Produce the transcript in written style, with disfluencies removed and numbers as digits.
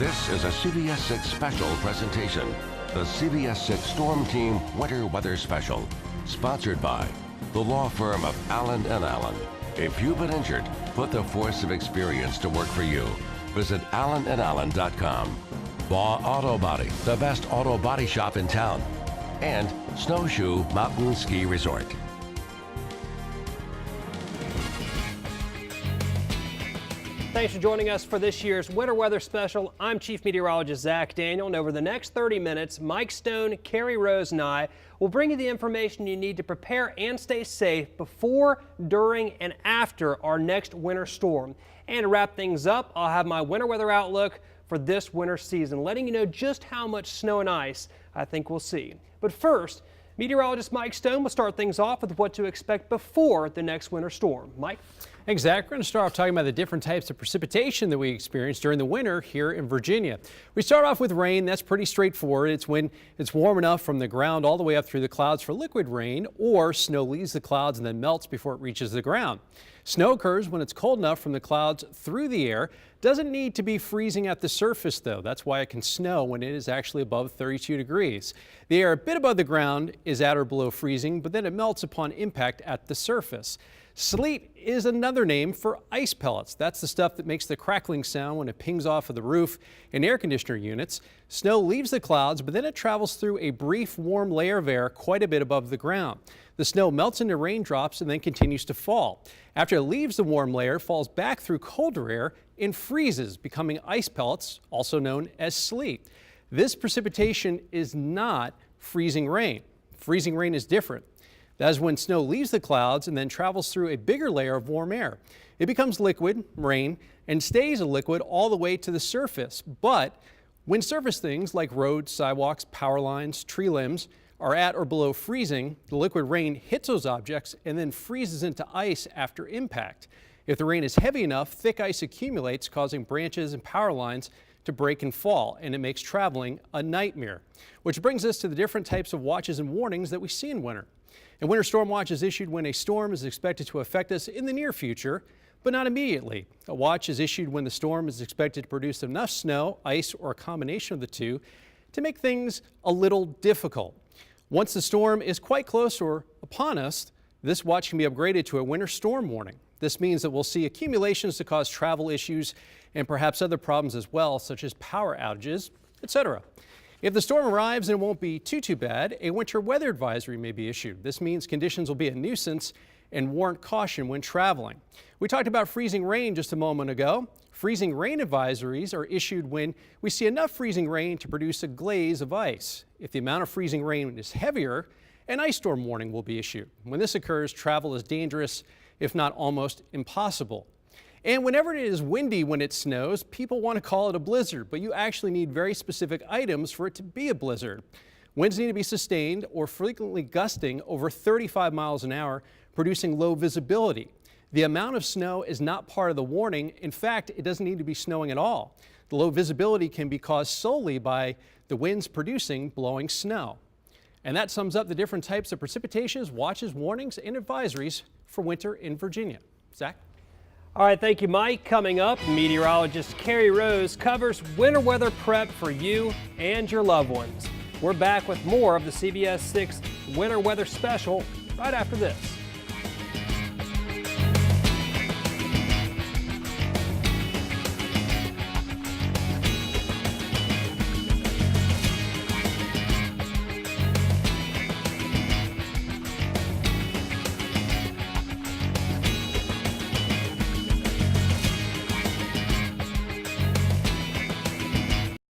This is a CBS 6 special presentation. The CBS 6 Storm Team Winter Weather Special. Sponsored by the law firm of Allen & Allen. If you've been injured, put the force of experience to work for you. Visit allenandallen.com. Baugh Auto Body, the best auto body shop in town. And Snowshoe Mountain Ski Resort. Thanks for joining us for this year's Winter Weather Special. I'm Chief Meteorologist Zach Daniel, and over the next 30 minutes, Mike Stone, Carrie Rose, and I will bring you the information you need to prepare and stay safe before, during, and after our next winter storm. And to wrap things up, I'll have my winter weather outlook for this winter season, letting you know just how much snow and ice I think we'll see. But first, meteorologist Mike Stone will start things off with what to expect before the next winter storm. Mike? Thanks, Zach. We're going to start off talking about the different types of precipitation that we experience during the winter here in Virginia. We start off with rain. That's pretty straightforward. It's when it's warm enough from the ground all the way up through the clouds for liquid rain, or snow leaves the clouds and then melts before it reaches the ground. Snow occurs when it's cold enough from the clouds through the air. Doesn't need to be freezing at the surface, though. That's why it can snow when it is actually above 32 degrees. The air a bit above the ground is at or below freezing, but then it melts upon impact at the surface. Sleet is another name for ice pellets. That's the stuff that makes the crackling sound when it pings off of the roof in air conditioner units. Snow leaves the clouds, but then it travels through a brief warm layer of air quite a bit above the ground. The snow melts into raindrops and then continues to fall. After it leaves the warm layer, it falls back through colder air and freezes, becoming ice pellets, also known as sleet. This precipitation is not freezing rain. Freezing rain is different. That is when snow leaves the clouds and then travels through a bigger layer of warm air. It becomes liquid, rain, and stays a liquid all the way to the surface. But when surface things like roads, sidewalks, power lines, tree limbs are at or below freezing, the liquid rain hits those objects and then freezes into ice after impact. If the rain is heavy enough, thick ice accumulates, causing branches and power lines to break and fall, and it makes traveling a nightmare. Which brings us to the different types of watches and warnings that we see in winter. A winter storm watch is issued when a storm is expected to affect us in the near future, but not immediately. A watch is issued when the storm is expected to produce enough snow, ice, or a combination of the two to make things a little difficult. Once the storm is quite close or upon us, this watch can be upgraded to a winter storm warning. This means that we'll see accumulations to cause travel issues and perhaps other problems as well, such as power outages, etc. If the storm arrives and it won't be too bad, a winter weather advisory may be issued. This means conditions will be a nuisance and warrant caution when traveling. We talked about freezing rain just a moment ago. Freezing rain advisories are issued when we see enough freezing rain to produce a glaze of ice. If the amount of freezing rain is heavier, an ice storm warning will be issued. When this occurs, travel is dangerous, if not almost impossible. And whenever it is windy when it snows, people want to call it a blizzard, but you actually need very specific items for it to be a blizzard. Winds need to be sustained or frequently gusting over 35 miles an hour, producing low visibility. The amount of snow is not part of the warning. In fact, it doesn't need to be snowing at all. The low visibility can be caused solely by the winds blowing snow. And that sums up the different types of precipitations, watches, warnings, and advisories for winter in Virginia. Zach? All right, thank you, Mike. Coming up, meteorologist Carrie Rose covers winter weather prep for you and your loved ones. We're back with more of the CBS 6 Winter Weather Special right after this.